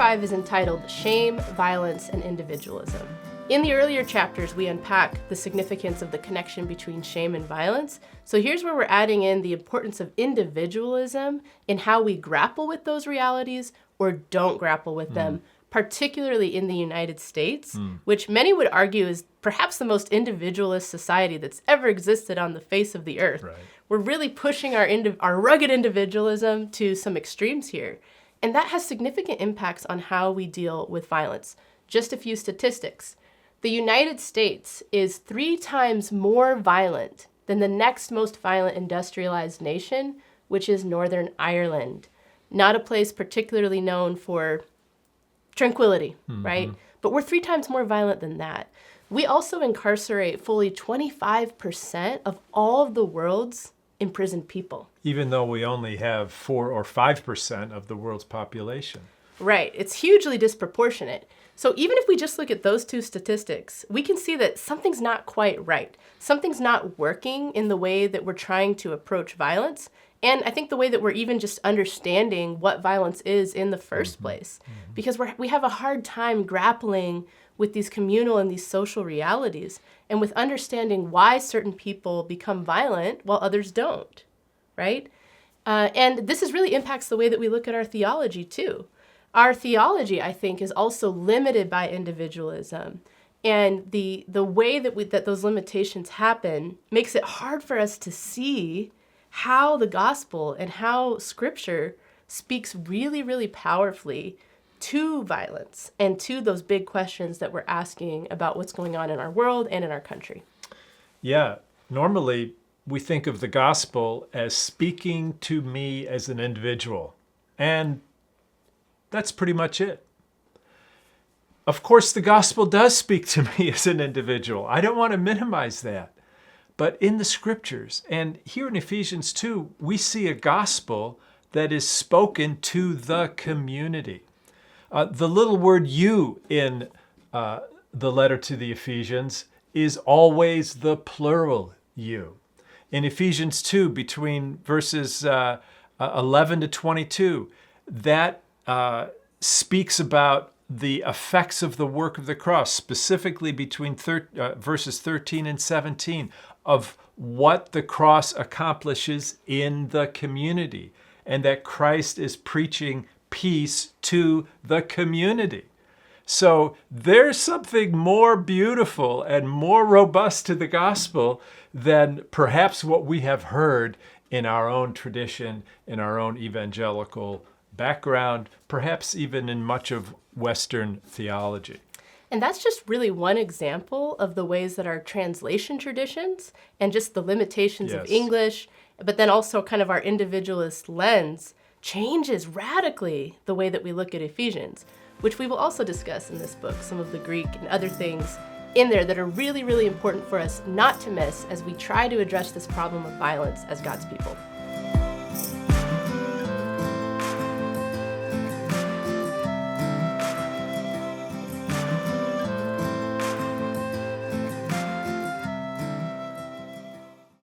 5 is entitled Shame, Violence, and Individualism. In the earlier chapters, we unpack the significance of the connection between shame and violence. So here's where we're adding in the importance of individualism in how we grapple with those realities or don't grapple with them, particularly in the United States, which many would argue is perhaps the most individualist society that's ever existed on the face of the earth. Right. We're really pushing our rugged individualism to some extremes here. And that has significant impacts on how we deal with violence. Just a few statistics. The United States is 3 times more violent than the next most violent industrialized nation, which is Northern Ireland. Not a place particularly known for tranquility, right? But we're 3 times more violent than that. We also incarcerate fully 25% of all of the world's imprisoned people. Even though we only have 4 or 5% of the world's population. Right. It's hugely disproportionate. So even if we just look at those 2 statistics, we can see that something's not quite right. Something's not working in the way that we're trying to approach violence. And I think the way that we're even just understanding what violence is in the first place. Because we have a hard time grappling with these communal and these social realities and with understanding why certain people become violent while others don't, right? And this really impacts the way that we look at our theology too. Our theology, I think, is also limited by individualism. And the way that those limitations happen makes it hard for us to see how the gospel and how scripture speaks really, really powerfully to violence and to those big questions that we're asking about what's going on in our world and in our country. Yeah, normally we think of the gospel as speaking to me as an individual. And that's pretty much it. Of course, the gospel does speak to me as an individual. I don't want to minimize that. But in the scriptures, and here in Ephesians 2, we see a gospel that is spoken to the community. The little word you in the letter to the Ephesians is always the plural you. In Ephesians 2, between verses 11 to 22, that speaks about the effects of the work of the cross, specifically between verses 13 and 17, of what the cross accomplishes in the community, and that Christ is preaching peace to the community. So there's something more beautiful and more robust to the gospel than perhaps what we have heard in our own tradition, in our own evangelical background, perhaps even in much of Western theology. And that's just really one example of the ways that our translation traditions and just the limitations of English, but then also kind of our individualist lens changes radically the way that we look at Ephesians, which we will also discuss in this book, some of the Greek and other things in there that are really, really important for us not to miss as we try to address this problem of violence as God's people.